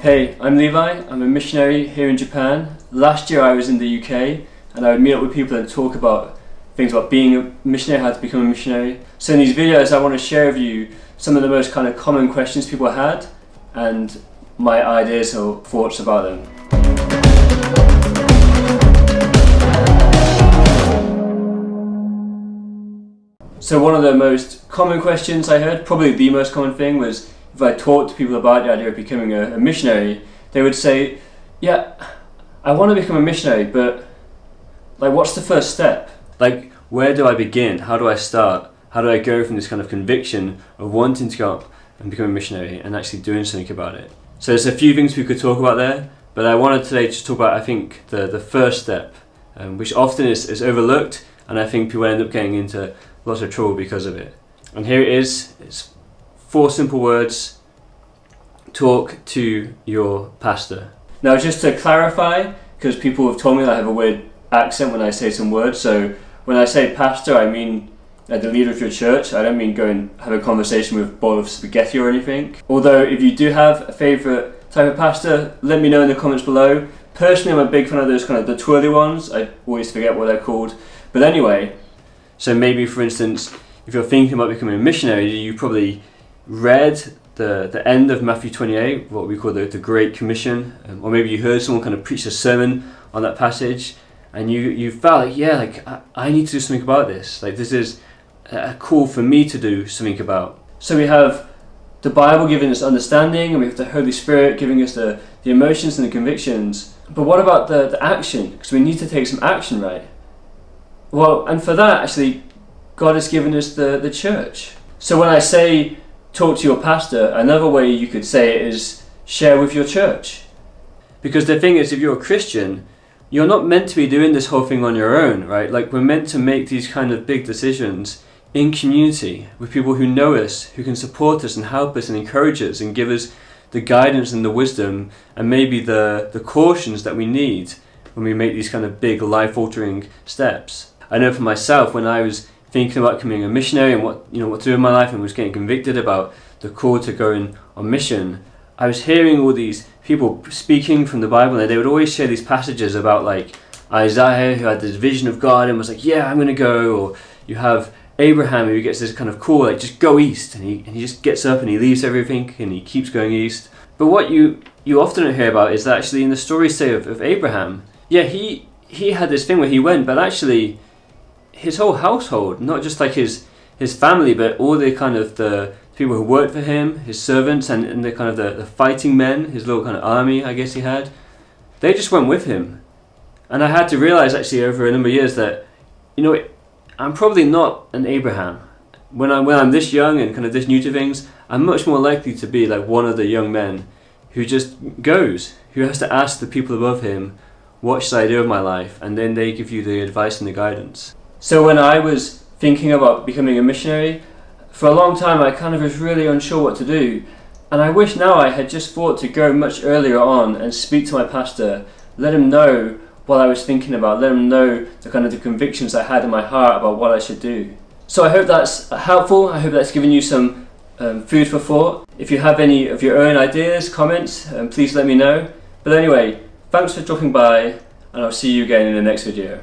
Hey, I'm Levi. I'm a missionary here in Japan. Last year I was in the UK and I would meet up with people and talk about things about being a missionary, how to become a missionary. So in these videos I want to share with you some of the most kind of common questions people had and my ideas or thoughts about them. So one of the most common questions I heard, probably the most common thing, was if I talked to people about the idea of becoming a missionary, they would say, yeah, I want to become a missionary, but like, what's the first step? Like, where do I begin? How do I start? How do I go from this kind of conviction of wanting to go up and become a missionary and actually doing something about it? So there's a few things we could talk about there, but I wanted today to talk about, I think, the first step, which often is overlooked, and I think people end up getting into lots of trouble because of it. And here it is. It's 4 simple words: talk to your pastor. Now, just to clarify, because people have told me that I have a weird accent when I say some words, so when I say pastor, I mean the leader of your church. I don't mean go and have a conversation with a bowl of spaghetti or anything. Although, if you do have a favourite type of pastor, let me know in the comments below. Personally, I'm a big fan of those kind of the twirly ones. I always forget what they're called. But anyway, so maybe, for instance, if you're thinking about becoming a missionary, you probably read the end of Matthew 28, what we call the Great Commission, or maybe you heard someone kind of preach a sermon on that passage, and you felt like, yeah, like I need to do something about this. Like, this is a call for me to do something about. So we have the Bible giving us understanding, and we have the Holy Spirit giving us the emotions and the convictions. But what about the action? Because we need to take some action, right? Well, and for that, actually, God has given us the church. So when I say talk to your pastor, another way you could say it is share with your church. Because the thing is, if you're a Christian, you're not meant to be doing this whole thing on your own, right? Like, we're meant to make these kind of big decisions in community with people who know us, who can support us and help us and encourage us and give us the guidance and the wisdom and maybe the cautions that we need when we make these kind of big life-altering steps. I know for myself, when I was thinking about becoming a missionary and what to do in my life, and was getting convicted about the call to going on mission, I was hearing all these people speaking from the Bible, and they would always share these passages about, like, Isaiah, who had this vision of God and was like, yeah, I'm going to go. Or you have Abraham, who gets this kind of call, like, just go east, and he just gets up and he leaves everything and he keeps going east. But what you often don't hear about is that actually in the story, say, of Abraham, yeah, he had this thing where he went, but actually his whole household, not just like his family, but all the kind of the people who worked for him, his servants, and the kind of the fighting men, his little kind of army, I guess he had, they just went with him. And I had to realize actually over a number of years that, I'm probably not an Abraham. When I'm this young and kind of this new to things, I'm much more likely to be like one of the young men who just goes, who has to ask the people above him, what should I do with my life? And then they give you the advice and the guidance. So when I was thinking about becoming a missionary, for a long time I kind of was really unsure what to do. And I wish now I had just thought to go much earlier on and speak to my pastor, let him know what I was thinking about, let him know the kind of the convictions I had in my heart about what I should do. So I hope that's helpful. I hope that's given you some food for thought. If you have any of your own ideas, comments, please let me know. But anyway, thanks for dropping by, and I'll see you again in the next video.